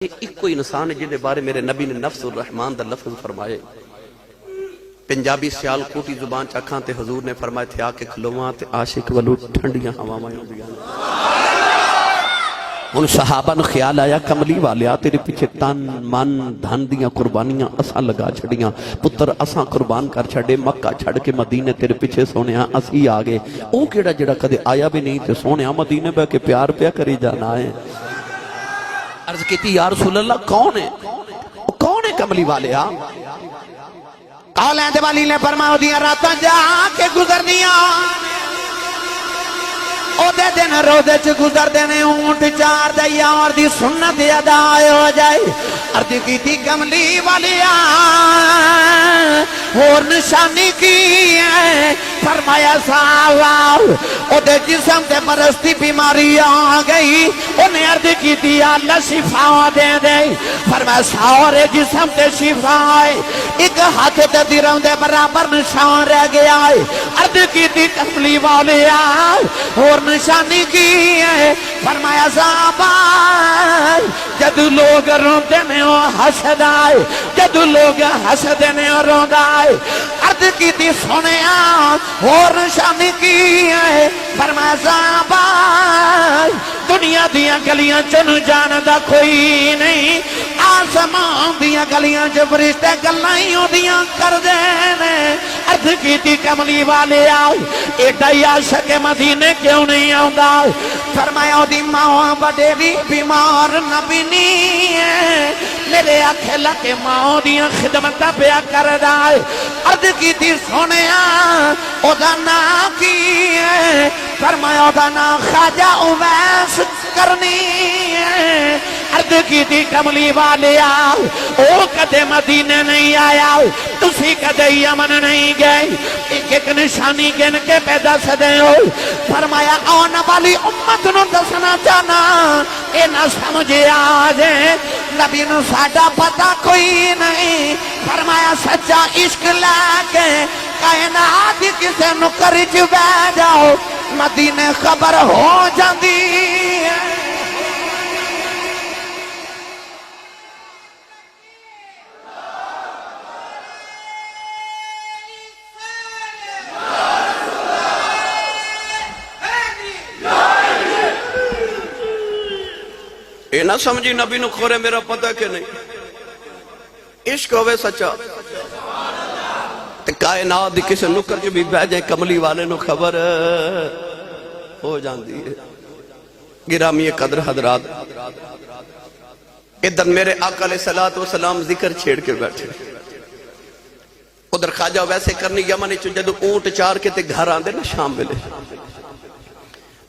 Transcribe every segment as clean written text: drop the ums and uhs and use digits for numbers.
ایک کوئی انسان ہے جنہیں بارے میرے نبی نے نفس الرحمن دا لفظ فرمائے. پنجابی سیال کوٹی زبان چاکھاں تے حضور نے فرمائے تھے آکے کھلواں تے عاشق ولو ٹھنڈیاں ہواواں ہوندیاں. ان صحابہ نے خیال آیا کملی والیا تیرے پیچھے تن من دھن دیاں قربانیاں اساں لگا چھڑیاں پتر اساں قربان کر چھڑے مکہ چھڑ کے مدینے تیرے پیچھے سونیا اسی آگے او کیڑا جڑا کدے آیا بھی نہیں تے سونیا مدینے بہ کے پیار پیا کری جانا ہے. عرض کیتی یا رسول اللہ کون ہے کملی والیا؟ کالیں دے والی نے فرمایا دیاں راتاں جا کے گزرنیاں او دے دن روزے چ گزر دینے اونٹ چار دے یار دی سنت ادا ہو جائے. عرض کیتی کملی والیا اور نشانی کی ہے؟ فرمایا صاحب او دے جسم تے مرضی بیماری آ گئی. انہیں عرض کیتی اللہ شفا دے دے. فرمایا سارے جسم تے شفا ہے ایک ہاتھ تے درہم دے برابر نشان رہ گیا ہے. عرض کیتی کملی والیا اور نشانی کی ہے؟ فرمایا صاحب جد لوگ روندے نے وہ حسد آئے جد لوگ حسد نے وہ روند آئے. عرض کیتی سنیا اور نشانی کی ہے؟ فرمایا صاحب دنیا دیاں گلیاں چن جاندا کوئی نہیں آسمان دیاں گلیاں جو فرشتے گلائیوں دیاں کر دینے. عرض کیتی کملی والے آؤ ایڈا عاشق مدینے کیوں نہیں آؤندا؟ فرمایا دی ماں بڑے بھی بیمار نبی نہیں ہے میرے آنکھیں لکے ماں دیاں خدمتہ پیا کر دائے. عرض کیتی سونیا او دا نا کی ہے؟ فرمایا او دا نا خواجہ اویس کرنی ہے. عرض کیتی کملی والے آؤ او کدے مدینے نہیں آیا تسی کدے یمن نہیں گئے ایک ایک نشانی گن کے پیدا سدے ہو. فرمایا آن والی امت نو دسنا چاہنا اے نہ سمجھے آجے نبی نو ساڑا پتا کوئی نہیں. فرمایا سچا عشق لے کائنات کسے نکر چ بہ جاؤ مدینے خبر ہو جاندی ہے. اے نہ سمجھی نبی نو کھورے میرا پتہ کہ نہیں عشق ہوئے سچا تے کائنات دی کسے نکر جو بھی بہ جائے کملی والے نو خبر ہو جاندی ہے. گرامی قدر حضرات ادھر میرے آقا علیہ السلام ذکر چھیڑ کے بیٹھے ادھر خواجہ ویسے کرنی یمن چو جدو اونٹ چار کے تے گھر آن دے نا شام ملے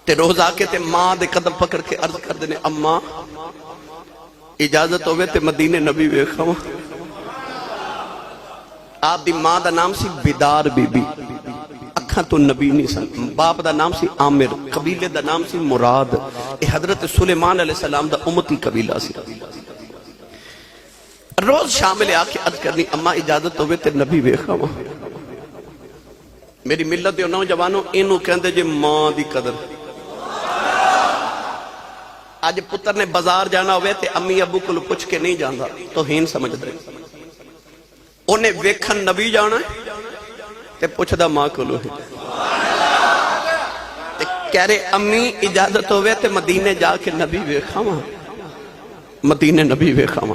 تے روز آکے تے ماں دے قدم پکڑ کے عرض کر دینے اماں اجازت ہوئے تے مدینے نبی ویکھاں. آپ دی ماں دا نام سی بیدار بی بی اکھاں تو نبی نہیں سن. باپ دا نام سی عامر قبیلے دا نام سی مراد. اے حضرت سلیمان علیہ السلام دا امتی قبیلہ سی. روز شامل آکے عرض کرنی اماں اجازت ہوئے تے نبی ویکھاں. میری ملت دیو نوجوانوں انہوں کہندے جے ماں دی قدر. آج پتر نے بازار جانا ہوئے تے امی ابو کو پوچھ کے نہیں جانا تو ہین سمجھ دے. انہیں ویکھن نبی جانا ہے تے پوچھ دا ماں کو لو ہے تے کہہ رہے امی اجازت ہوئے تے مدینے جا کے نبی ویکھاں مدینے نبی ویکھاں.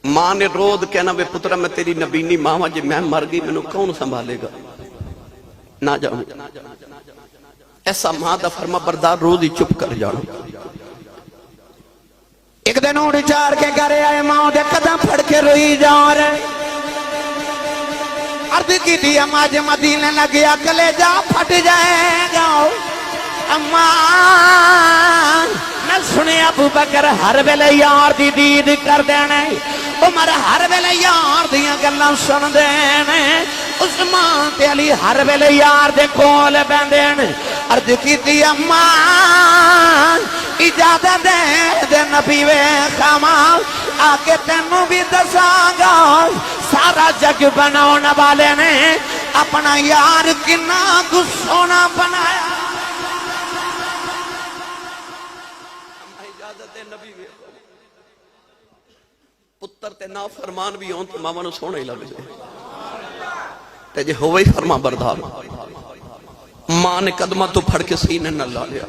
ماں نے رود کہنا بے پترہ میں تیری نبی نہیں ماں جے میں مر گئی میں نے کون سنبھالے گا نہ جاؤں. ایسا ماں دا فرما بردار روز ہی چپ کر جاؤں. ایک دن اونٹ چار کے گھرے آئے ماں دے قدم پھڑ کے روئی جا رہے. عرض کی تھی اماں جے مدینے لگیا کلے جا پھٹ جائے گا. اماں میں سنے ابو بکر ہر ویلے یار دی دید کر دینے عمر ہر ویلے یار دیاں گلاں سن دینے عثمان تے علی ہر ویلے یار دے کول بیندین. عرض کیتی اماں اجازت دے نبی ویکھاں آکے تینوں بھی دساں گا سارا جگ بناؤن والے نے اپنا یار کنا کو سونا بنایا. نبی پتر تے نا فرمان بھی ہون تے ماما نو سونے ہی لگ جائے تے جے ہوئے ہی فرما بردار ماں نے قدمہ تو پھڑ کے سینے نہ لا لیا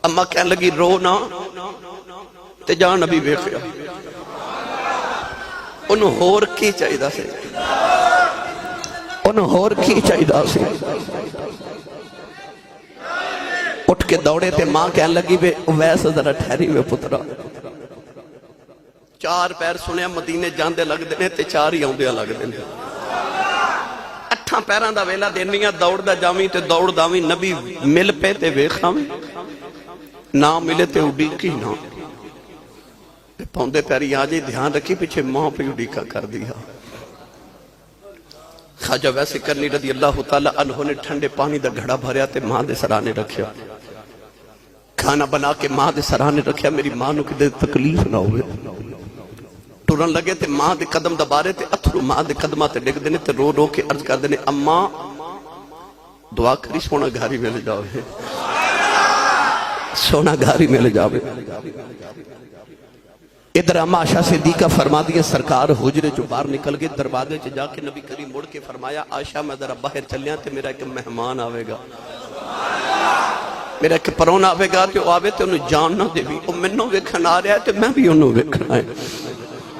اما کہنے لگی رو نا تے جان نبی ویکھیا انہوں ہور کی چاہی دا سے انہوں ہور کی چاہی دا سے اٹھ کے دوڑے تے ماں کہنے لگی بے ویسے ذرا ٹھہری ہوئے پترا 4 پیر سنیا مدینے جاندے لگ دینے تے 4 ہی آؤندے لگ دینے 8 پیران دا ویلا دینیاں دوڑ دا جاویں تے دوڑ داویں نبی مل پہ تے ویکھاویں نہ ملے تے اڈیکی نہ پوندے پیری آجے دھیان رکھی پیچھے ماں پہ اڈیکا کر دیا خواجہ ویسے کرنی رضی اللہ تعالیٰ عنہ نے ٹھنڈے پانی دا گھڑا بھریا تے ماں دے سرانے رکھیا کھانا بنا کے ماں دے سرانے رکھیا میری ماں نو کی دے تکلیف نہ ہوئے ٹورن لگے تے ماں دے قدم دبارے تے اتھرو ماں دے قدمہ تے ڈگ دینے تے رو رو کے عرض کر دینے اماں دعا کری سونا گھاری میں لے جاوے سونا گھاری میں لے جاوے ادھر اما عائشہ صدیقہ فرما دیا سرکار حجرے جو باہر نکل گئے دروازے چ جا کے نبی کریم مڑ کے فرمایا عائشہ میں ذرا باہر چلیاں تے میرا ایک مہمان آوے گا میرا ایک پرون آوے گا تے آوے تے انہوں جان نہ دے بھی وہ منوں ویکھن آ رہا ہے تے میں بھی انہوں ویکھن آئے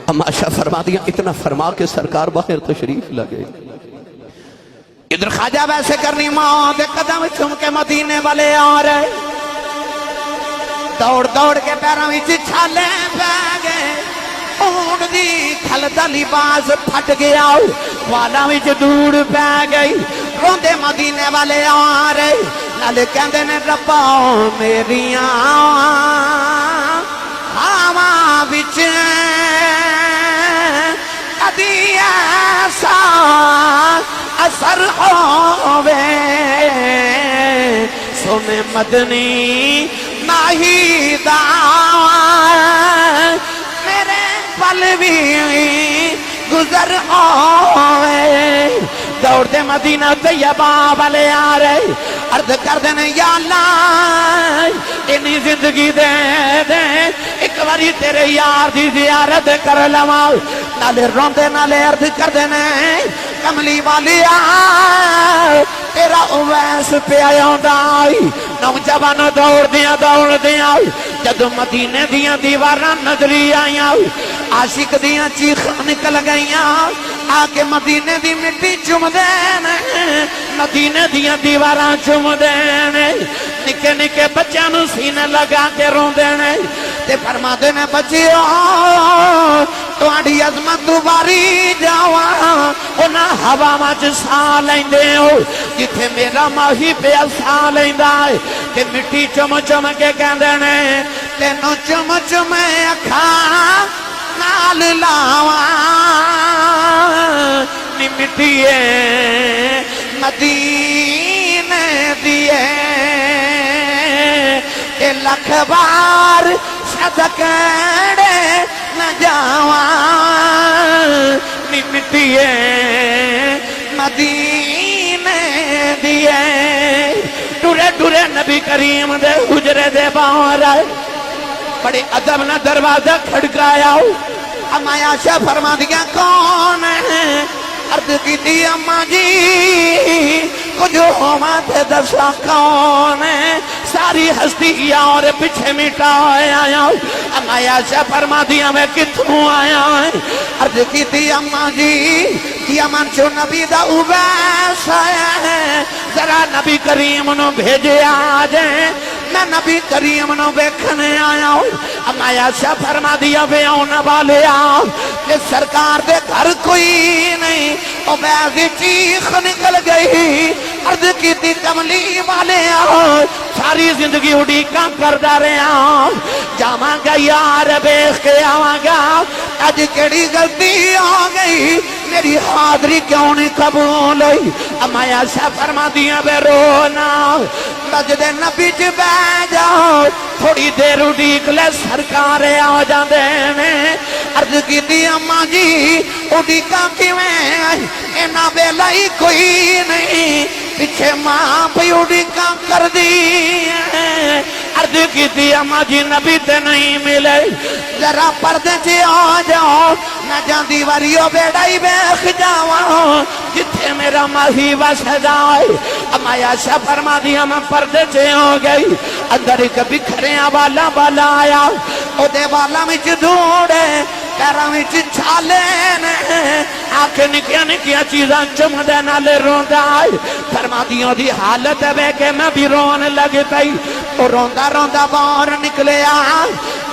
اما عائشہ فرما دیا اتنا فرما کے سرکار باہر تشریف لگے ادھر خواجہ ویسے کرنی ماں دے قدم چم کے مدینے والے آ رہے دوڑ دوڑ کے پیروں وچ چھالے پہ گئے اونٹ دی کھل دا لباس پھٹ گیا والاں وچ دھوڑ پہ گئی روندے مدینے والے آ رہے نالے کہندے نے ربا میریاں ہاواں وچ کدی ایسا اثر ہووے سونے مدنی ناہی دا میرے پل بھی گزر ہوئے دوڑ دے مدینہ طیبہ والے آ رہے عرض کر دینے یا اللہ انہی زندگی دے دے ایک باری تیرے یار دی زیارت کر لواں نالے روندے نالے عرض کر دینے کملی والی تیرا اویس پہ آیاں دائی نوجوان دوڑ دیاں جدو مدینے دیاں دیواراں نظری آیاں عاشق دیاں چیخاں نکل گئیاں آکے مدینے دی مٹی چم دینے مدینے دیاں دیواراں چم دینے نکے نکے بچیاں نو سینے لگا کے رون دینے تے فرما دینے بچیوں تواڈی عظمت دوباری جاواں اونا ہوا مچ سا لیندے ہو جتھے میرا ماہی پہ سا لیندا ہے تے مٹی چم چم کے کہندے نے تینوں چم چم اکھاں نال لاواں نی مٹیے مدینے دیے تے لکھ بار صدقے نہ جاواں نی مٹیے مدینے دیے ٹورے ٹورے نبی کریم دے حجرے دے باہر آئے بڑے ادب نہ دروازہ کھڑکایا اما عائشہ فرما دیا کون ہے عرض کی تھی اماں جی کچھ ہوما تھے دسا کون ہے ساری ہستی اور پیچھے مٹا آیا اما عائشہ فرما دیا میں کتھوں آیا عرض کی تھی اماں جی کیا منچو نبی دا اویس آیا ہے ذرا نبی کریم نو بھیجے آجیں میں نبی کریم نو بیکھنے آیا ہوں اما عائشہ فرما دیا بے آنا والے آؤ کہ سرکار دے گھر کوئی نہیں او بیعی چیخ نکل گئی عرض کی تھی کملی والے آؤ ساری زندگی اڑی کام کر دارے آؤ جاماں گا یار بیخ کے آواں گا آج کیڑی غلطی آ گئی میری حاضری کیوں نہیں قبول ہوئی اما عائشہ فرما دیا بے رونا مسجد نبی چ بہ جاؤ تھوڑی دیر اڈیک لے سرکار آ جاندے نے عرض کیتی اماں جی اڈیکاں کیویں اینا ویلا ہی کوئی نہیں پیچھے ماں پہ اڈیکاں کر دی عرض کی تھی اما جی نبی تے نہیں ملے ذرا پردے چ آ جاؤ نہ جاندی واریو بیڑا ہی بیخ جاواں جتھے میرا ماہی وس جائے اما عائشہ فرما دی میں پردے چ آ گئی اندر ایک بکھریاں والا بالا آیا او دے والا وچ دوڑے پیراں وچ چھالے نے آنکھیں نکیاں نکیاں چیزاں چمدے نالے روندا ہے فرما دیوں دی حالت ہے کہ میں بھی رون لگ پئی تو روندا روندا باہر نکلیا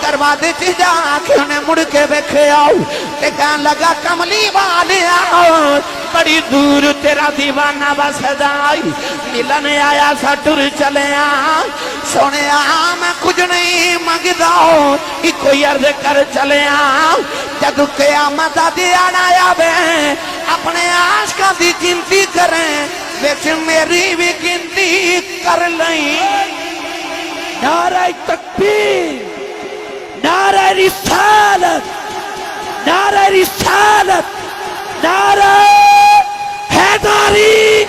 دروازے چ جا کے انہیں مڑ کے ویکھیا تے کہن لگا کملی والیا بڑی دور تیرا دیوانہ بسدا ملن آیا سا ٹر چلیا سونیا میں کچھ نہیں منگدا کوئی عرض کر چلیا جدو قیامت دیان آیا بے اپنے عاشقاں دی گنتی کریں وچ میری بھی گنتی کر لیں نعرہ تکبیر نعرہ رسالت نعرہ رسالت نعرہ حیدری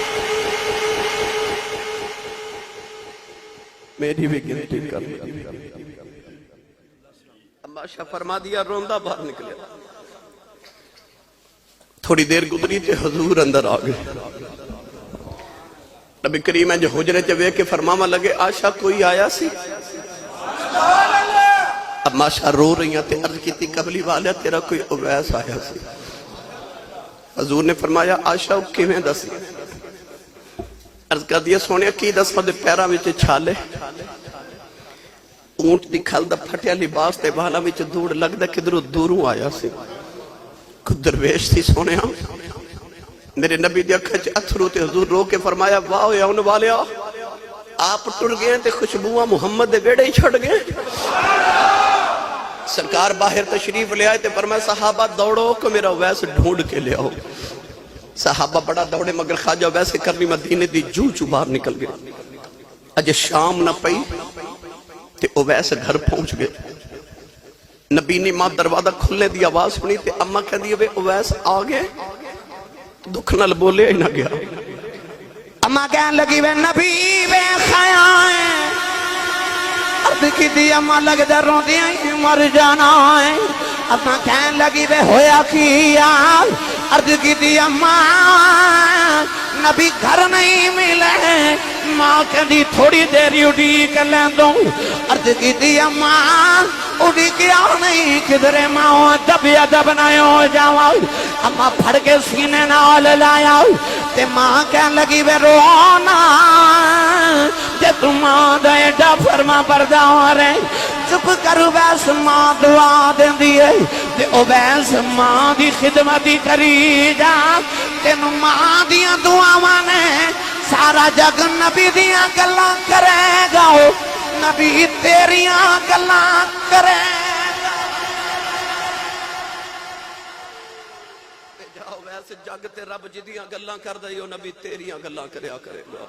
میری بھی گنتی کر لیں اما شاہ فرما دیا روندہ باہر نکلے تھوڑی دیر گزری تے حضور اندر آگئے نبی کریم ہے جو حجرے چوے کے فرماما لگے آشا کوئی آیا سی اما شاہ رو رہی ہیں تے عرض کی تھی قبلی والا تیرا کوئی اویس آیا سی حضور نے فرمایا آشا کیویں دسی عرض کر دیا سونے کی دس دے پیرا وچ چھالے اونٹ دی کھل دا پھٹیا لباس تے بالا وچ دوڑ لگ دا کدھروں دوروں آیا سی خود درویش سی سونے میرے نبی دی اکھا چ اتھرو تے حضور رو کے فرمایا واہ یا ان والیا آپ ٹر گئے تے خوشبوواں محمد دے بیڑے ہی چھڑ گئے سرکار باہر تشریف لے آئے تے فرمایا صحابہ دوڑو کہ میرا ویس ڈھونڈ کے لے آؤ صحابہ بڑا دوڑے مگر خواجہ ویسے کرنی مدینے دی جو باہر نکل گئے اج شام نہ پئی تے او ویسے گھر پہنچ گئے نبی نے ماں دروازہ کھلنے دی آواز سنی تے اماں کہہ دی او ویس آگئے دکھ نال بولے ہی نہ گیا اماں کہنے لگی وے نبی وے خیائیں عرض کی دی اماں لگ در رو دیا ہی مر جانا ہے اماں کہنے لگی وے ہویا کیا عرض کی دی اماں نبی گھر نہیں ملے ماں کہنی تھوڑی دیری اڑی کر لیں دوں عرض کی دی اماں اڑی کیا نہیں کدھرے ماں دبی ادب نہ ہو جاؤ اماں پھڑ کے سینے نال لایا تے ماں کہنے لگی وے رونا جے تم ماں دا ایڈا فرما بردار ہے چپ کرو ویس ماں دعا دیں دیئے تے او ویس ماں دی خدمتی کری جا تینو ماں دیاں دعا نے سارا جگ نبی دیاں گلاں کرے گا نبی تیریاں گلاں کرے گا جاؤ ویسے جگ تے رب جدیاں گلاں کر دائیو نبی تیریاں گلاں کریا کرے گا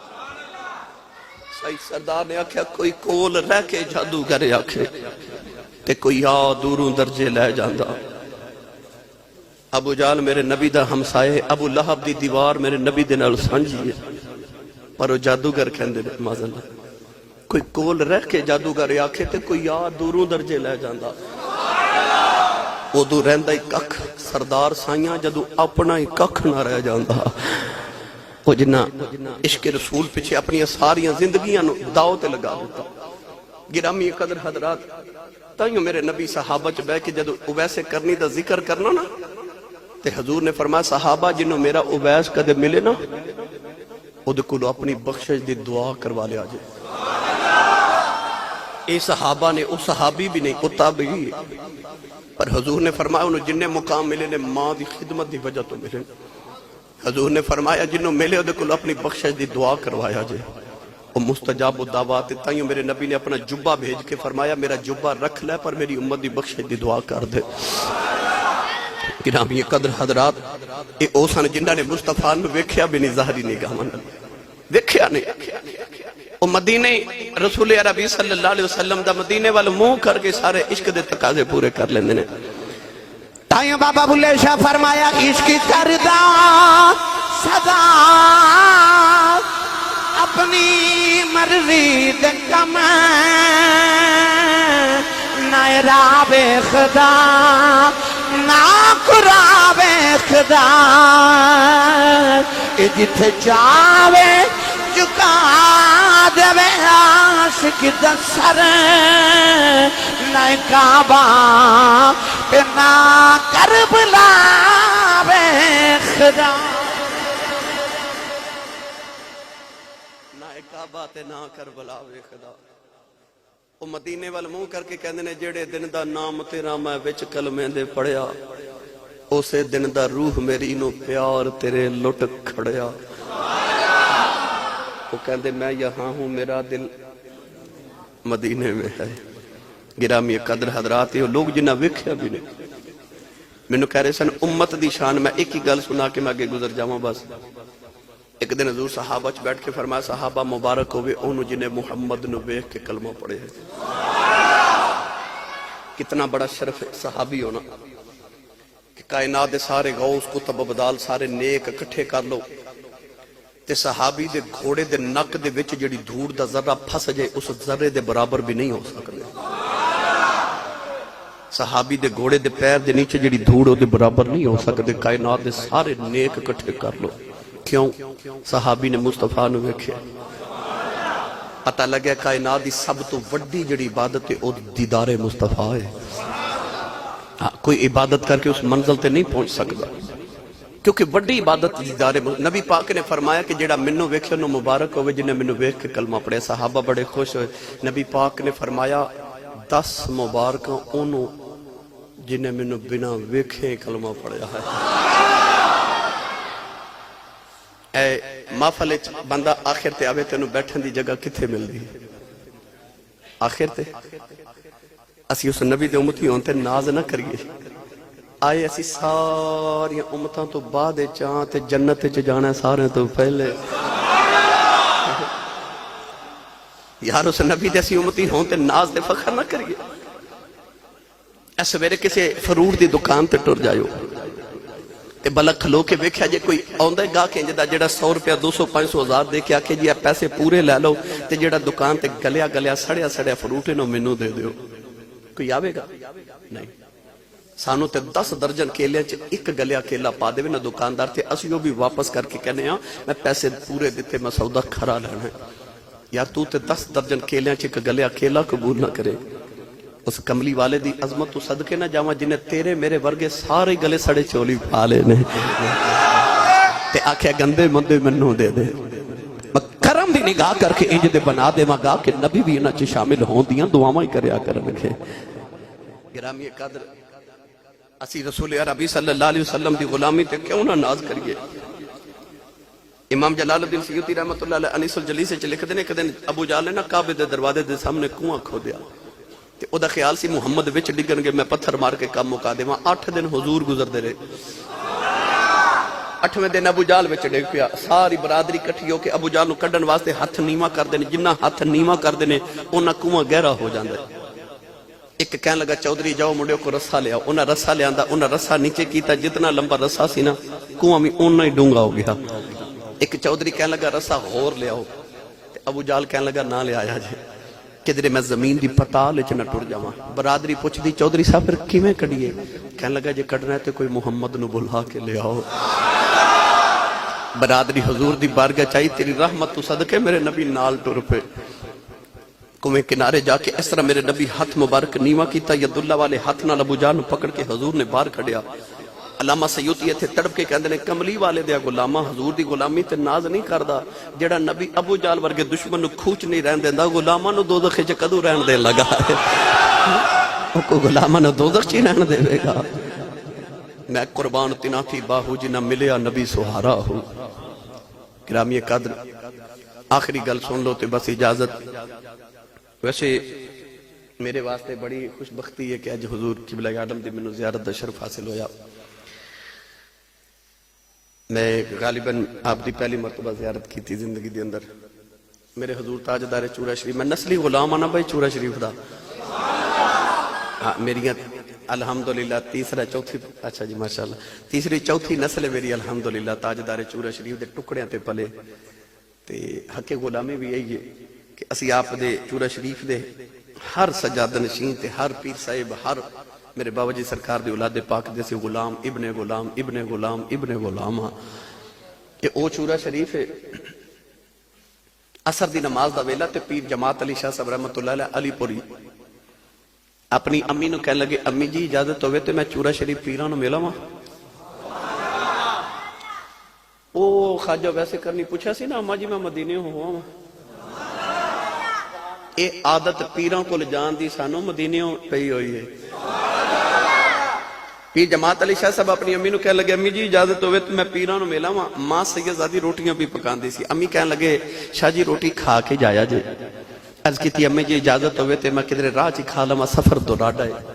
سعید سردار نے آکھیا کوئی کول رہ کے جادو کرے آکھے تے کوئی آ دوروں درجے لے جاندہ ابو جال میرے نبی دا ہمسائے ابو لہب دی دیوار میرے نبی دے نال سانجی ہے پر وہ جادوگر کہندے مازن کوئی کول رہ کے جادوگر آکھے تے کوئی آ دوروں درجے لے جاندہ وہ دو رہندہ ہی ککھ سردار سائیاں جدو اپنا ہی ککھ نہ رہ جاندہ وہ جنہ عشق رسول پچھے اپنی ساریاں زندگیاں داؤ تے لگا دیتا گرامی قدر حضرات تائیوں میرے نبی صحابہ چ بے کہ جدو اویسے کرنی دا ذکر کرنا نا تے حضور نے فرمایا صحابہ جنہوں میرا اویس کدے ملے نا او دے کلو اپنی بخشش دی دعا کروا لے آجے اے صحابہ نے او صحابی بھی نہیں او تابعی پر حضور نے فرمایا انہوں جنہیں مقام ملے نے ماں دی خدمت دی وجہ تو ملے حضور نے فرمایا جنہوں ملے او دے کلو اپنی بخشش دی دعا کروایا جے وہ مستجاب و دعوات تائیوں میرے نبی نے اپنا جبہ بھیج کے فرمایا میرا جبہ رکھ لے پر میری امت دی بخشش دی دعا کر دے گرامی قدر حضرات اے اوسان جنہاں نے مصطفیٰ میں ویکھیا بھی نہیں ظاہری نگاہ من ویکھیا نہیں وہ مدینے رسول عربی صلی اللہ علیہ وسلم دا مدینے والے منہ کر کے سارے عشق دے تقاضے پورے کر لیندے نے تائیوں بابا بلے شاہ فرمایا عشق کردہ صدا اپنی مرضی دے کم نہ راوے خدا نہ قراوے خدا جتھے جاوے جھکا دے عاشق دا سر نہ کعبہ تے نہ کربلا وے خدا نہ کعبہ تے نہ کربلا وے خدا وہ مدینے وال منہ کر کے کہندے نے جڑے دن دا نام تیرا میں وچ کلمے دے پڑھیا اسے دن دا روح میری نو پیار تیرے لٹ کھڑیا وہ کہندے میں یہاں ہوں میرا دل مدینے میں ہے گرامی قدر حضرات یہ لوگ جنہ ویکھیا بھی نہیں مینوں کہہ رہے سن امت دی شان میں ایک ہی گل سنا کے میں آگے گزر جاواں بس ایک دن حضور صحابہ چ بیٹھ کے فرمایا صحابہ مبارک ہوئے انہوں جنہیں محمد نو ویکھ کے کلمہ پڑھے ہے کتنا بڑا شرف ہے صحابی ہونا کہ کائنات دے سارے غوث کتب ابدال سارے نیک اکٹھے کر لو تے صحابی دے گھوڑے دے نک دے وچ جڑی دھوڑ دا ذرہ پھس جائے اس ذرے دے برابر بھی نہیں ہو سکتے صحابی دے گھوڑے دے پیر دے نیچے جڑی دھوڑ دے برابر نہیں ہو سکتے کائنات دے سارے نیک اکٹھے کر لو کیوں صحابی نے مصطفیٰ نو ویکھیا پتہ لگیا کائنات دی سب تو وڈی جڑی عبادت ہے او دیدار مصطفیٰ ہے کوئی عبادت کر کے اس منزل تے نہیں پہنچ سکتا کیونکہ وڈی عبادت دیدار نبی پاک نے فرمایا کہ جڑا منو ویکھے انہوں مبارک ہوئے جنہیں منو ویکھ کے کلمہ پڑھے صحابہ بڑے خوش ہوئے نبی پاک نے فرمایا 10 مبارکاں انہوں جنہیں منو بنا ویکھے کلمہ پڑھیا ہے اے محفل بندہ آخر تے آوے تینوں بیٹھن دی جگہ کتھے مل دی آخر تے اسی اس نبی دے امتی ہونتے ناز نہ کریے آئے اسی ساری امتاں تو بعد چاہاں تے جنت چ جانا ہے سارے تو پہلے یار اس نبی دے اسی امتی ہونتے ناز دے فخر نہ کریے ایسے میرے کسی فروٹ دی دکان تے ٹر جائیو تے بلک کھلو کے ویکھیا جے کوئی آندے گا کہ جڑا 100 روپیہ 200 500 ہزار دے کے آکھے جی پیسے پورے لے لو تے جڑا دکان تے گلیا سڑیا فروٹ نو مینوں دے دیو کوئی آوے گا نہیں سانو تے 10 درجن کیلے چ ایک گلیا کیلا پا دے نہ دکاندار تے اسی وہ بھی واپس کر کے کہنے ہاں میں پیسے پورے دیتے میں سودا کھرا لینا ہے یار تو تے 10 درجن کیلے چ ایک گلیا کیلا قبول نہ کرے اس کملی والے دی عظمت تو صدقے نہ جاواں جنہیں تیرے میرے ورگے سارے گلے سڑے چولی پا لے نے تے آکھیا گندے مندے منوں دے دے کرم دی نگاہ کر کے انج دے بنا دے مگا کہ نبی بھی انہاں چ شامل ہون دیاں دعاواں ہی کریا کرنگے گرامی قدر اسی رسول عربی صلی اللہ علیہ وسلم دی غلامی تے کیوں نہ ناز کریے امام جلال الدین سیوطی رحمۃ اللہ علیہ انیس الجلیس سے لکھ دینے کہ ابو جہل نے نا کعبے دے دروازے دے سامنے کنواں کھو دیا تے او دا خیال سی محمد وچ ڈگن گے میں پتھر مار کے کام مکا دیواں 8 دن حضور گزر دے رہے 8ویں دن ابو جہل وچ ڈگ پیا ساری برادری کٹھی ہو کے ابو جہل نو کڈن واسطے ہاتھ نیواں کر دینے جنہ ہاتھ نیواں کر دینے اوناں کنواں گہرا ہو جاندا ہے ایک کہنے لگا چودھری جاؤ مڑیو کو رسا لیا انہاں رسا لیا انہاں رسا نیچے کیتا جتنا لمبا رسا سی نا کنواں بھی اونہ ہی ڈونگا ہو گیا ایک چودھری کہنے لگا رسا غور لیا ہو ابو جہل کہنے لگا نہ لے آیا جے کدھر میں زمین دی پتال وچ نہ ٹر جاواں برادری پوچھ دی چودھری صاحب پھر کیویں کڈیے کہنے لگا جے کڈنا ہے تے کوئی محمد نو بلا کے لے آؤ برادری حضور دی بارگاہ چاہی تیری رحمت تو صدقے میرے نبی نال ٹر پے کنویں کنارے جا کے اس طرح میرے نبی ہاتھ مبارک نیواں کیتا ید اللہ والے ہاتھ نال ابو جہل نو پکڑ کے حضور نے باہر کھڑیا علامہ سیوطی ایتھے تڑپ کے کہندے نے کملی والے دیا غلامہ حضور دی غلامی تے ناز نہیں کردا جڑا نبی ابو جہل ورگے دشمن نو کھوچ نہیں رہن دیندا غلاماں نو دوزخ وچ کدوں رہن دے لگا ہے کو غلاماں نو دوزخ وچ رہن دے گا میں قربان تنا تھی باہو جنہ ملیا نبی سہارا ہو گرامی قدر آخری گل سن لو تے بس اجازت ویسے میرے واسطے بڑی خوش بختی ہے کہ اج حضور قبلہ عالم دی منو زیارت دا شرف حاصل ہویا میں غالباً آپ دی پہلی مرتبہ زیارت کی تھی زندگی دی اندر میرے حضور تاجدار چورا شریف میں نسلی غلام آنا بھائی چورا شریف دا میری الحمدللہ تیسرا چوتھی اچھا جی ماشاءاللہ تیسری چوتھی نسل میری الحمدللہ تاجدار چورا شریف دے ٹکڑیاں تے پلے تے حق غلامی بھی یہی ہے کہ اسی آپ دے چورا شریف دے ہر سجادہ نشین تے ہر پیر صاحب ہر میرے بابا جی سرکار دی اولاد پاک دے سے غلام ابن غلام ابن غلام ابن غلام ہاں کہ او چورا شریف ہے اثر دی نماز دا ویلا تے پیر جماعت علی شاہ صاحب رحمت اللہ علیہ علی پوری اپنی امی نو کہنے لگے امی جی اجازت ہوئے تے میں چورا شریف پیران نو ملا ماں او خواجہ ویسے کرنی پوچھا سی نا اما جی میں مدینے ہوا ماں اے عادت پیران کو لجان دی سانو مدینیوں پہی ہوئی ہے پیر جماعت علی شاہ صاحب اپنی امی نو کہنے لگے امی جی اجازت ہوئے تو میں پیران نو ملا ماں سید زادی روٹیاں بھی پکان دی سی امی کہنے لگے شاہ جی روٹی کھا کے جایا جے عرض کی تھی امی جی اجازت ہوئے تے میں کدھر راہ چی کھا لما سفر دو راڈا ہے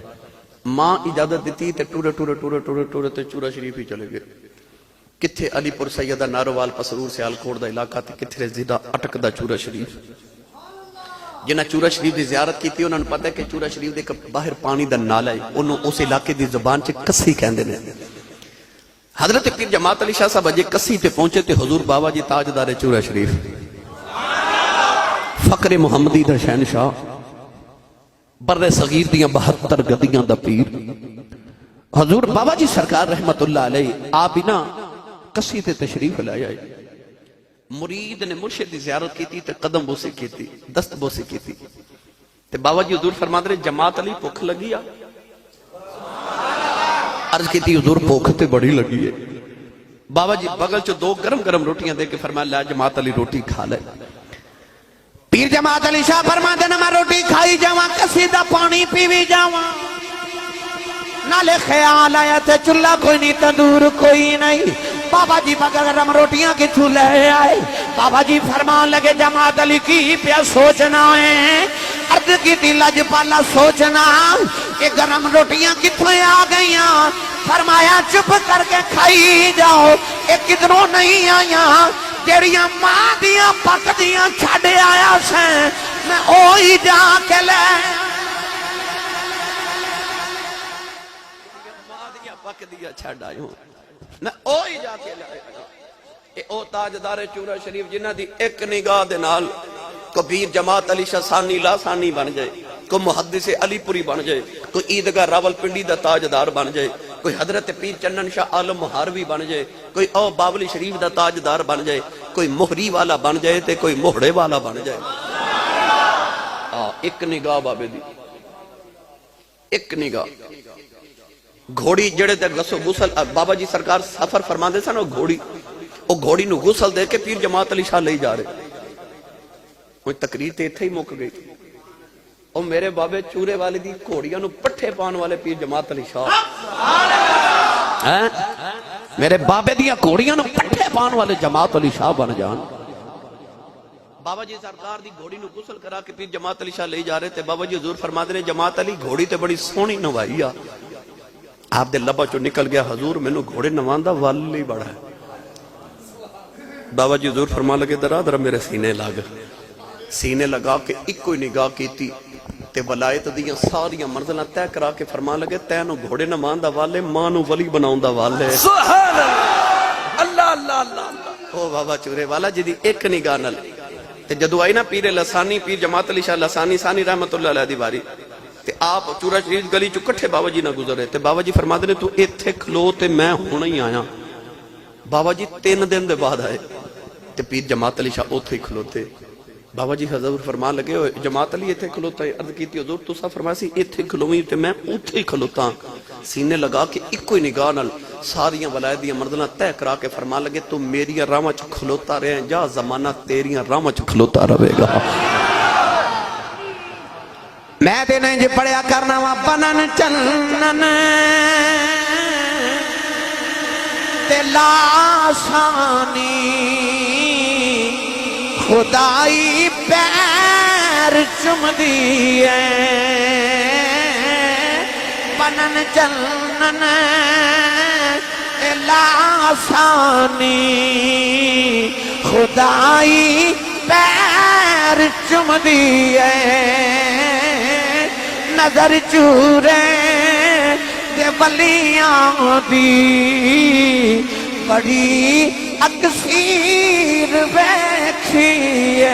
ماں اجازت دیتی تے ٹورے ٹورے ٹورے ٹورے ٹورے تے چورا شریف ہی چلے گئے کتھے علی پور سیدہ ناروال پسرور سے آلکوڑ دا علاقہ تے کتھے زیدہ اٹک دا چورا شریف جنہ چورا شریف دی زیارت کی تھی انہوں نے پتا ہے کہ چورا شریف دے باہر پانی دا نالا ہے انہوں اس علاقے دی زبان چے کسی کہندے نے حضرت پیر جماعت علی شاہ صاحب اجے کسی تے پہنچے تے حضور بابا جی تاجدار چورا شریف فقر محمدی دا شہنشاہ بر صغیر دیاں 72 گدیاں دا پیر حضور بابا جی سرکار رحمت اللہ علیہ آپ ہی نا کسی تے تشریف لائے آئے مرید نے مرشد دی زیارت کی تھی تے قدم بوسے کی تھی دست بوسے کی تھی تے بابا جی حضور فرما دے جماعت علی بھوک لگی آ عرض کی تھی حضور بھوک تے بڑی لگی ہے بابا جی بغل چو 2 گرم گرم روٹیاں دے کے فرمایا لے جماعت علی روٹی کھا لے پیر جماعت علی شاہ فرما دے نا میں روٹی کھائی جاواں کسیدہ پانی پیوی جاواں نالے خیال آیا تے چلہ کوئی نہیں تندور کوئی نہیں بابا جی گرم روٹیاں کی لے آئے بابا جی فرمان لگے جماعت علی کی پیا سوچنا ہے عرض کی تھی لج پالا سوچنا کہ گرم روٹیاں کتوں آ گئیاں فرمایا چپ کر کے کھائی جاؤ یہ کدھروں نہیں آئیاں تیریاں ماں دیاں پک دیاں چھڑے آیا سے میں اوہی جا کے لے ماں دیاں پک دیاں چھڑ آئیوں نہ اوہی جا کے لائے اے او تاجدار چورا شریف جنہ دی ایک نگاہ دے نال کو پیر جماعت علی شاہ ثانی لا ثانی بن جائے کو محدث علی پوری بن جائے کوئی عیدگاہ راول پنڈی دا تاجدار بن جائے کوئی حضرت پیر چنن شاہ عالم محاروی بن جائے کوئی او باولی شریف دا تاجدار بن جائے کوئی مہری والا بن جائے تے کوئی مہڑے والا بن جائے ایک نگاہ بابے دی ایک نگاہ گھوڑی جڑے تے غسل بابا جی سرکار سفر فرما دے سن او گھوڑی نو غسل دے کے پیر جماعت علی شاہ لے جا رہے کوئی تقریر تے تھے ہی موک گئی او میرے بابے چورے والے دی گھوڑیاں نو پٹھے پان والے پیر جماعت علی شاہ میرے بابے دیا گھوڑیاں نو پٹھے پان والے جماعت علی شاہ بن جان بابا جی سرکار دی گھوڑی نو غسل کرا کے پیر جماعت علی شاہ لے جا رہے تے بابا جی حضور فرما دے جماعت علی گھوڑی تے بڑی سونی نوائی آ آپ دے لبا چو نکل گیا حضور میں نو گھوڑے نواندہ والی بڑا ہے بابا جی حضور فرما لگے درہ میرے سینے لگا کے ایک کوئی نگاہ کی تھی تے ولایت دیاں ساریاں منزلہ تے کرا کے فرما لگے تینو گھوڑے نواندہ والے مانو ولی بناؤندہ والے سبحان اللہ اللہ اللہ او بابا چورے والا جی دی ایک نگاہ نل تے جدو آئی نا پیر لسانی پیر جماعت علی شاہ لسانی ثانی رحمت اللہ علیہ دی باری تے آپ چورا شریف گلی چو کٹھے بابا جی نہ گزرے تے بابا جی فرما دے تو ایتھے کھلو تے میں ہونا ہی آیا بابا جی 3 دن دے بعد آئے تے پیر جماعت علی شاہ اوتھے ہی کھلوتے بابا جی حضور فرما لگے جماعت علی ایتھے کھلوتا ہے عرض کیتی حضور تو سا فرمایا سی ایتھے کھلوئی تے میں اوتھے ہی کھلوتا سینے لگا کے ایک کوئی نگاہ نال ساریاں ولایت دیاں مردنہ طے کرا کے فرما لگے تو میری راما چ کھلوتا رہے جا زمانہ تیریاں راما چ کھلوتا رہے گا میں تے نہیں جی پڑھیا کرنا وا بنن چنن تے لاسانی خدائی پیر چم دیئے بنن چنن تے لاسانی خدائی پیر چم دیئے نظر چورے دے ولیاں دی بڑی اکثیر ویکھیے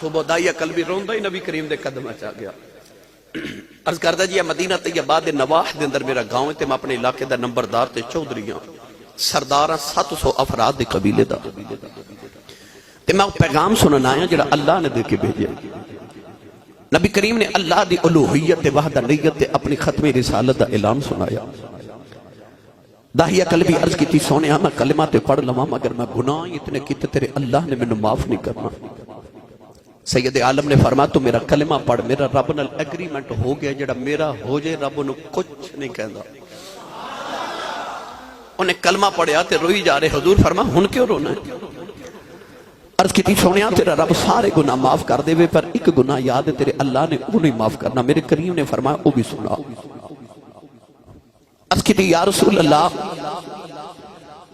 صبح دائیا قلبی روندا ہی نبی کریم دے قدم چا گیا. عرض کردا جی مدینہ طیبہ دے نواح دے اندر میرا گاؤں تے میں اپنے علاقے دا نمبردار تے چودھری ہاں, سرداراں 700 افراد دے قبیلے دا, تے میں پیغام سنن آیا جڑا اللہ نے دے کے بھیجا. نبی کریم نے اللہ دی الوہیت تے وحدانیت تے اپنی ختم رسالت دا اعلان سنایا. داہیہ قلبی عرض کی تھی سونیا میں کلمہ تے پڑھ لواں مگر میں گناہ اتنے کیتے تیرے اللہ نے مینوں معاف نہیں کرنا. سید عالم نے فرمایا تو میرا کلمہ پڑھ, میرا رب نال ایگریمنٹ ہو گیا جڑا میرا ہو جائے رب انہوں کچھ نہیں کہندا. انہیں کلمہ پڑھیا تے روئی جا رہے. حضور فرمایا ہن کیوں رونا ہے؟ عرض کی تھی سونیا تیرا رب سارے گناہ معاف کر دے وے پر ایک گناہ یاد ہے تیرے اللہ نے وہ نہیں معاف کرنا. میرے کریم نے فرمایا وہ بھی سنا. عرض کی تھی یا رسول اللہ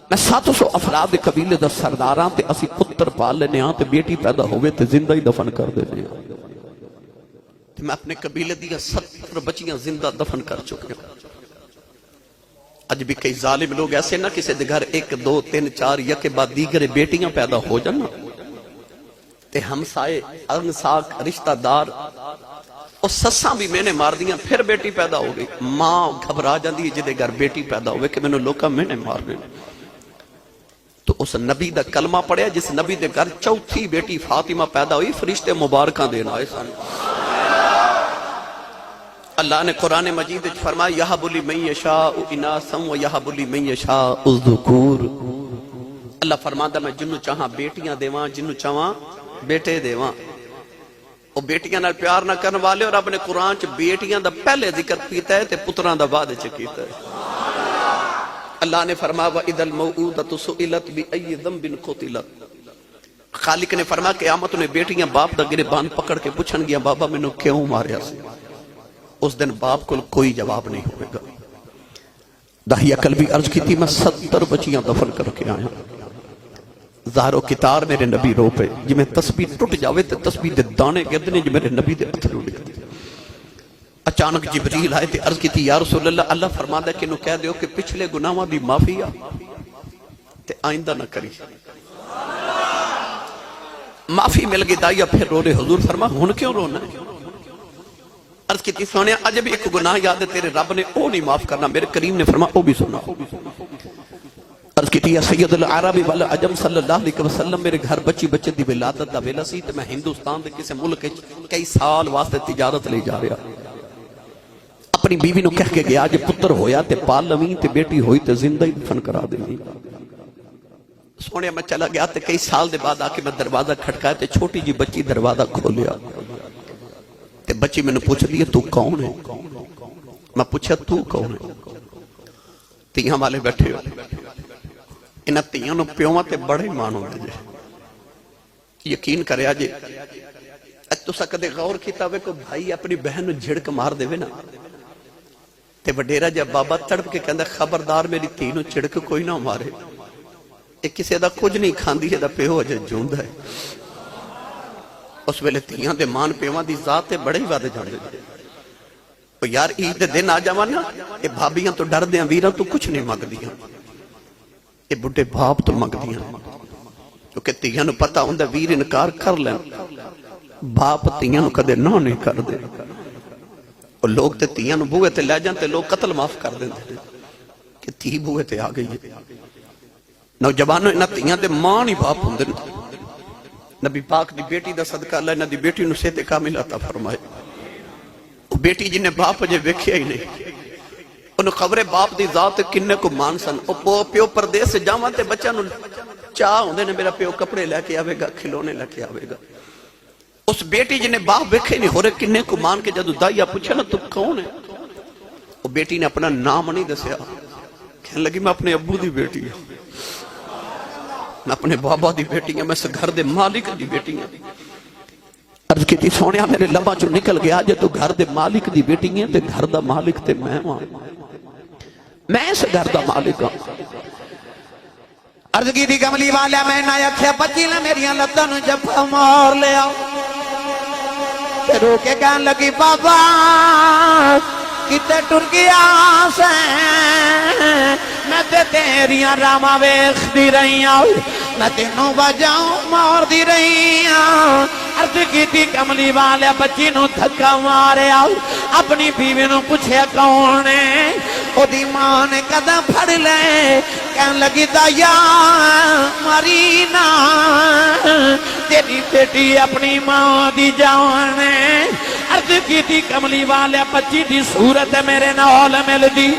میں 700 افراد قبیلے دا سرداراں تے اسی پتر پال لینے ہاں تے بیٹی پیدا ہوئے تے زندہ ہی دفن کر دینے ہاں. تے میں اپنے قبیلے دیا 70 بچیاں زندہ دفن کر چکے ہوں. اج بھی کئی ظالم لوگ ایسے نہ کسی دے گھر 1 2 3 4 یک بعد دیگر بیٹیاں پیدا ہو جانا تے ہمسائے انساک رشتہ دار اور سساں بھی میں نے مار دیاں پھر بیٹی پیدا ہو گئی. ماں گھبرا جاندی ہے جدے گھر بیٹی پیدا ہوئے کہ میں نے لوکاں میں نے مار دینا. تو اس نبی دا کلمہ پڑھیا جس نبی دے گھر چوتھی بیٹی فاطمہ پیدا ہوئی فرشتے مبارکاں دینا آئے سن. اللہ نے قرآن مجید فرمایا یہب لمن یشاء اناثا ویہب لمن یشاء الذکور. اللہ فرماتا میں جنوں چاہاں بیٹیاں دیواں جنوں چاہاں بیٹے دیواں. وہ بیٹیاں نال پیار نہ کرنے والے اور رب نے قرآن چ بیٹیاں دا پہلے ذکر کیتا ہے تے پتراں دا بعد چ کیتا ہے. اللہ نے فرمایا وَإِذَا الْمَوْءُودَةُ سُئِلَتْ بِأَيِّ ذَنبٍ قُتِلَتْ. خالق نے فرمایا قیامت نے بیٹیاں باپ دا گربان پکڑ کے پوچھن گیا بابا مینوں کیوں ماریا سی. اس دن باپ کو کوئی جواب نہیں ہوئے گا. داہیہ قلبی عرض کی تھی میں 70 بچیاں دفن کر کے آیا. ظاہر و کتار میرے نبی رو پہ جی میں تسبیح ٹوٹ جاوے تے تسبیح دے دانے گردنے جو میرے نبی دے اتھرو لکھتے. اچانک جبریل آئے تے عرض کی تھی یا رسول اللہ اللہ فرماتا ہے کہ انہوں کہہ دیو کہ پچھلے گناہاں دی معافی آ تے آئندہ نہ کری. معافی مل گئی دایا پھر رو رہے. حضور فرما ہن کیوں رونا ہے؟ عرض کی تھی سونے عجب ایک گناہ یاد ہے تیرے رب نے او نہیں معاف کرنا. میرے کریم نے فرما او بھی سنا. عرض کی تھی یا سید العرب والعجم صلی اللہ علیہ وسلم میرے گھر بچی بچے دی ولادت دا ویلا سی تے میں ہندوستان دے کسی ملک کئی سال واسطے تجارت لے جا رہا. اپنی بیوی نو کہہ کے گیا جے پتر ہویا تے پال لویں تے بیٹی ہوئی تے زندہ ہی دفن کرا دیں. سونے میں چلا گیا تے کئی سال دے بعد آ کے میں دروازہ کھٹکایا تے چھوٹی جی بچی دروازہ کھولیا تے بچی میں نے پوچھ لیا تو کون ہے؟ میں پوچھا تو کون ہے؟ تیاں والے بیٹھے ہو. انہاں تیاں نو پیوہاں تے بڑے مان ہوندے جے. یقین کریا جے تو سکدے غور کیتا ہوئے کو بھائی اپنی بہن نو جھڑک مار دے نا تے وڈیرا جب بابا تڑپ کے کہندا خبردار میری تھی نو چھڑک کوئی نہ مارے. ایک کسی دا کچھ نہیں کھاندی ہے دا پیو اجے جوندا ہے. اس ویلے تیاں دے مان پیواں دی ذات تے بڑے ہی وعدے جاندے جے. او یار عید دے دن آ جاواں نا اے بھابیاں تو ڈردیاں ویراں تو کچھ نہیں منگدیاں. اے بڈھے باپ تو منگدیاں کیونکہ تیاں نو پتہ ہوندا ویر انکار کر لین باپ تیاں نو کدے نہ نہیں کر دے. اور لوگ تے تیاں نو بوئے تے لے جان تے لوگ قتل معاف کر دیں کہ تی بوئے تے آ گئی ہے. نوجوانوں انہاں تیاں دے ماں نہیں باپ ہوندے. نبی پاک دی بیٹی دا صدقہ اللہ انہاں دی بیٹی نو صحت کامل عطا فرمائے. وہ بیٹی جن نے باپ اجے ویکھیا ہی نہیں انہوں خبرے باپ دی ذات کنے کو مان سن. او پیو پردیس سے جاواں تے بچہ نو چاہ ہوندے نے میرا پیو کپڑے لے کے آوے گا کھلونے لے کے آوے گا. اس بیٹی جن نے باپ ویکھے نہیں ہو رہے کنے کو مان کے جدو دائیا پوچھا نا تو کون ہے؟ وہ بیٹی نے اپنا نام نہیں دسیا. کہنے لگی میں اپنے ابو دی بیٹی ہوں میں اپنے بابا دی بیٹی ہوں میں اس گھر دے مالک دی بیٹی ہوں. عرض کی تھی سونیا میرے لبا چو نکل گیا جے تو گھر دے مالک دی بیٹی ہیں تے گھر دا مالک تے میں ہوں میں اس گھر دا مالک ہوں. عرض کی تھی کملی والا میں نہ یکھیا بچی لے میریاں لتاں نو جفا مار لیا تے رو کے کہن لگی بابا کتے ٹر گیا سے میں تے تیریاں راما ویکھ دی رہی ہوں میں تینوں بجاؤں مار دی رہی ہوں عرض کی کملی والے بچی نو دھکا ماریا اپنی بیوی نو پوچھے کون ہے او دی ماں نے قدم پھڑ لے کہن لگی دایا مرینا تیری بیٹی اپنی ماں دی جان ہے عرض کی کملی والے بچی دی صورت میرے نال مل دی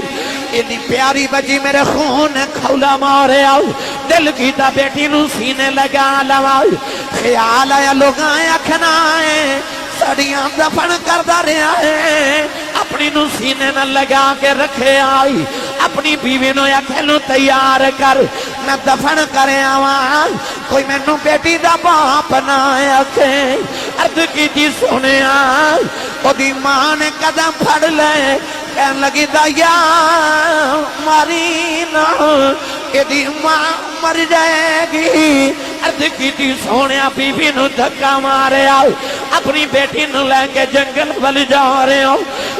اتنی پیاری بچی میرے خون کھولا مارے آؤ دل کی تا بیٹی نو سینے لگا لواؤ خیال آیا لوگاں اکھنا ہے سڑیاں دفن کردہ رہا ہے اپنی نو سینے نہ لگا کے رکھے آئی اپنی بیوی نو یا کھلو تیار کر میں دفن کرے آواں کوئی میں نو بیٹی دا باپ نہ آکھے عرض کی جی سنے آئی او دی ماں نے قدم پھڑ لے کہن لگی دایا مرینا یہ دی ماں مر جائے گی عرض کی تھی سونیا بی بی نو دھکا مارے آؤ اپنی بیٹی نو لے کے جنگل بل جا رہے ہو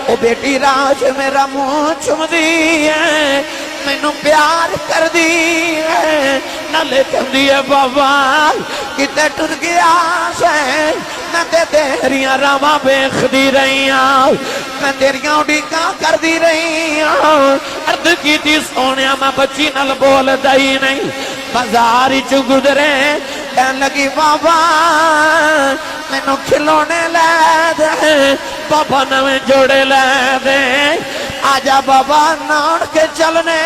او بیٹی راج میرا منہ چم دی ہے میں نو پیار کر دی ہے نہ لے کم دی ہے بابا کتے ٹر گیا سے نہ تے تیریاں راما بیخ دی رہی آؤ میں تیریاں اڈیکاں کر دی رہی آؤ عرض کی تھی سونیا میں بچی نل بول دائی نہیں بازاری چو گدرے کہن لگی بابا میں نو کھلونے لے دے بابا نویں جوڑے لے دے آجا بابا ناڑ کے چلنے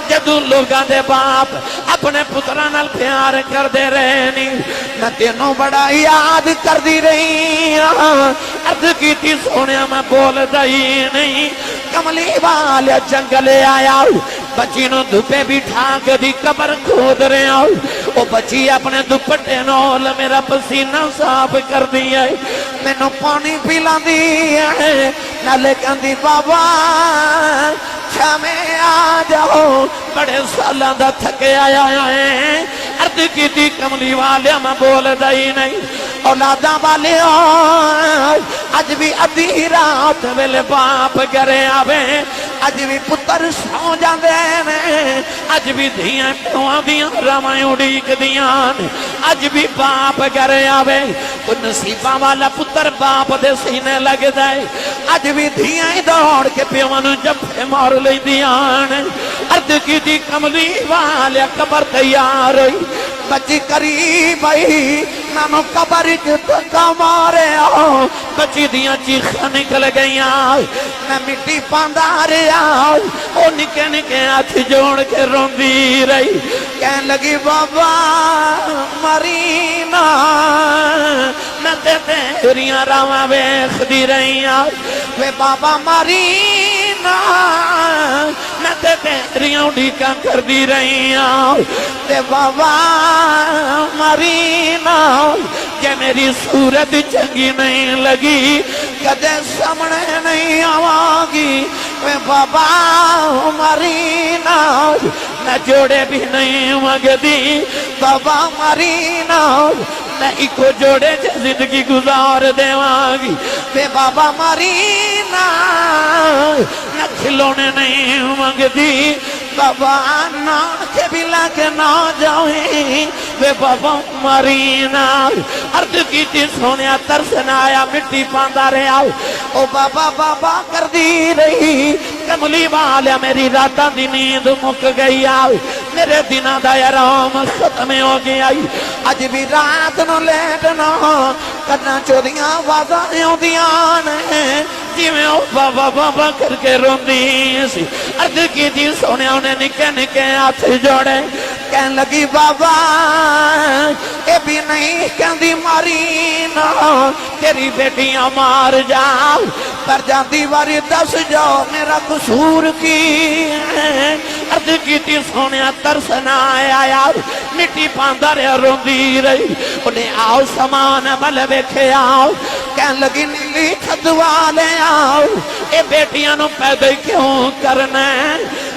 جدو لوگاں دے باپ اپنے پترانال پیار کر دے رہے نہیں میں تینوں بڑا یاد کر دی رہی عرض کی تھی سونیا میں بول دائی نہیں کملی والے جنگلے آیا بچی نو دھپے بٹھا کے دی قبر کھود رہے آؤ او بچی اپنے دپٹے نول میرا پسینہ صاف کر دیا ہے میں نو پانی پیلا دیا ہے نالے کندی بابا چھامے آ جاؤ بڑے سالاں دا تھکے آیا ہے عرض کی تھی کملی والے میں بول دائی نہیں اولاداں والے آج بھی ادھی رات ویلے باپ گرے آوے آج بھی پتر سو جاندے نے آج بھی دھیاں پیواں دیاں رامائیں اڑیک دیاں آج بھی باپ گرے آوے تو نصیبہ والا پتر باپ دے سینے لگ جائے آج بھی دھیاں دوڑ کے پیواں نو جفے مار لئی دیاں عرض کی تھی کملی والے قبر تیار ہوئی بچی قریب آئی نانو قبر دھکا مارے آؤ بچی دیاں چیخاں نکل گئیاں میں مٹی پاندہ رہے آؤ او نکے نکے ہاتھ جوڑ کے روندی رہی کہن لگی بابا مرینا میں تے تیریاں راواں ویکھ دی رہی آؤ وے بابا مرینا میں تے تیریاں اڈیکاں کر دی رہی آؤ تے بابا مرینا کہ میری صورت چنگی نہیں لگی کدے سامنے نہیں آواگی میں بابا مرینا میں جوڑے بھی نہیں مگدی بابا مرینا میں ایکو جوڑے زندگی گزار دیواگی میں بابا مرینا میں کھلونے نہیں مگدی بابا ناڑ کے بھی لگے نہ جاؤیں وے بابا مرینا عرض کی تھی سونیا ترسن آیا مٹی پاندہ رہے آؤ او بابا بابا کر دی رہی کملی والا میری راتاں دی نیند مک گئی آؤ میرے دنہ دا آرام ختم ہو گیا اج بھی رات نو لیٹنا کرنا چوریاں وازاں دیاں نے جی میں او بابا بابا کر کے روندی سی عرض کی تھی سونیا انہیں نکے نکے ہاتھ جوڑے کہن لگی بابا اے بھی نہیں کہندی مرینا تیری بیٹیاں مار جاؤ پر جاندی واری دس جاؤ میرا قصور کی عرض کی تھی سونیا ترسنا آیا مٹی پاندہ رہا روندی رہی انہیں آؤ سامان بل بیکھے آؤ کہن لگی نیلی کھدوالے آؤ اے بیٹیاں نو پیدا کیوں کرنا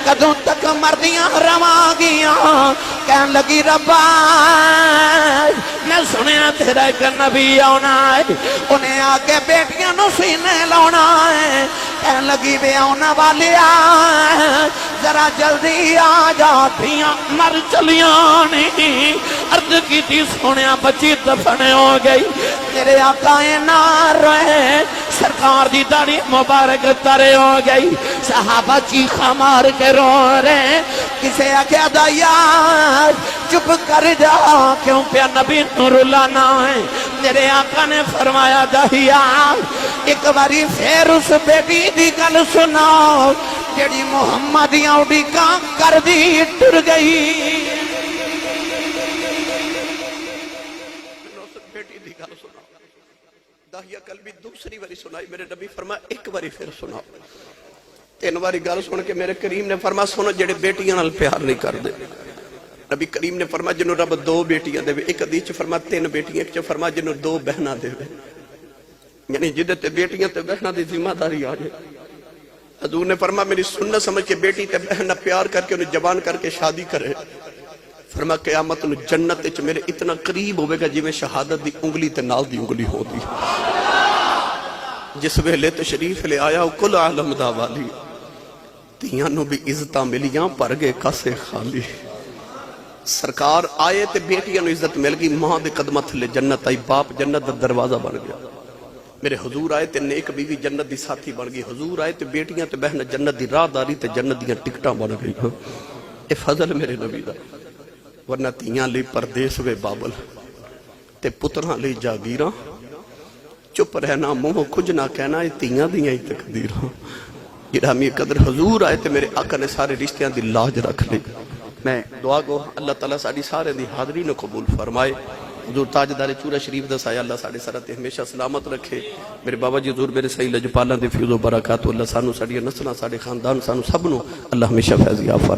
کدوں تک مردیاں رواں گیاں کہن لگی ربا میں سنیا تیرا ایک نبی آنا ہے انہیں آگے بیٹیاں نو سینے لانا ہے کہن لگی بے آنا والی ذرا ذرا جلدی آ جا دھیاں مر چلیاں نہیں عرض کی تھی سونیا بچی دفن ہو گئی تیرے آقا نہ رہے سرکار دی داڑھی مبارک ترے ہو گئی صحابہ چیخا مار کے رو رہے کسے آکھیا دا یار چپ کر جا کیوں پیا نبی نور اللہ نہ ہے میرے آقا نے فرمایا دہیا ایک باری پھر اس بیٹی دی گل سناؤ جڑی محمدیاں اڈی کام کر دی ٹر گئی بیٹی دی گل سناؤ داہیہ کل بھی دوسری باری سنائی میرے نبی فرمایا ایک باری پھر سناؤ تین باری گل سن کے میرے کریم نے فرمایا سنو جڑے بیٹیاں نال پیار نہیں کر دے نبی کریم نے فرمایا جنہوں رب دو بیٹیاں دے ایک حدیث فرمایا تین بیٹیاں ایک فرمایا جنہوں دو بہناں دے یعنی جدے تے بیٹیاں تے بہناں دی ذمہ داری آ جائے حضور نے فرمایا میری سنت سمجھ کے بیٹی تے بہنہ پیار کر کے انہیں جوان کر کے شادی کرے فرمایا قیامت انہیں جنت وچ میرے اتنا قریب ہوئے گا جی میں شہادت دی انگلی تے نال دی انگلی ہو دی جس ویلے تشریف لے آیا کل عالم دا والی تیاں نو بھی عزتاں ملیاں پر گئے کاسے خالی سرکار آئے تے بیٹیاں نو عزت مل گئی ماں دے قدمہ تھلے جنت آئی باپ جنت دا دروازہ بن گیا میرے حضور آئے تے نیک بیوی جنت دی ساتھی بن گئی حضور آئے تے بیٹیاں تے بہن جنت دی راہ داری تے جنت دیاں ٹکٹاں بن گئی اے فضل میرے نبی دا ورنہ تیاں لی پردیس وے بابل تے پتراں لی جاگیراں چپ رہنا منہ کچھ نہ کہنا یہ تیاں دیاں ہی تقدیراں گرامی قدر حضور آئے تے میرے آقا نے سارے رشتیاں دی لاج رکھ لی میں دعا گو اللہ تعالیٰ ساری سارے دی حاضری نے قبول فرمائے حضور تاجدار چورا شریف دا سایہ اللہ ساڑھے سرات ہمیشہ سلامت رکھے میرے بابا جی حضور میرے صحیح لجپالاں دے فیض و برکات اللہ سانو ساڑھی نسلہ ساڑھے خاندان سانو سب نو اللہ ہمیشہ فیض یا فرمائے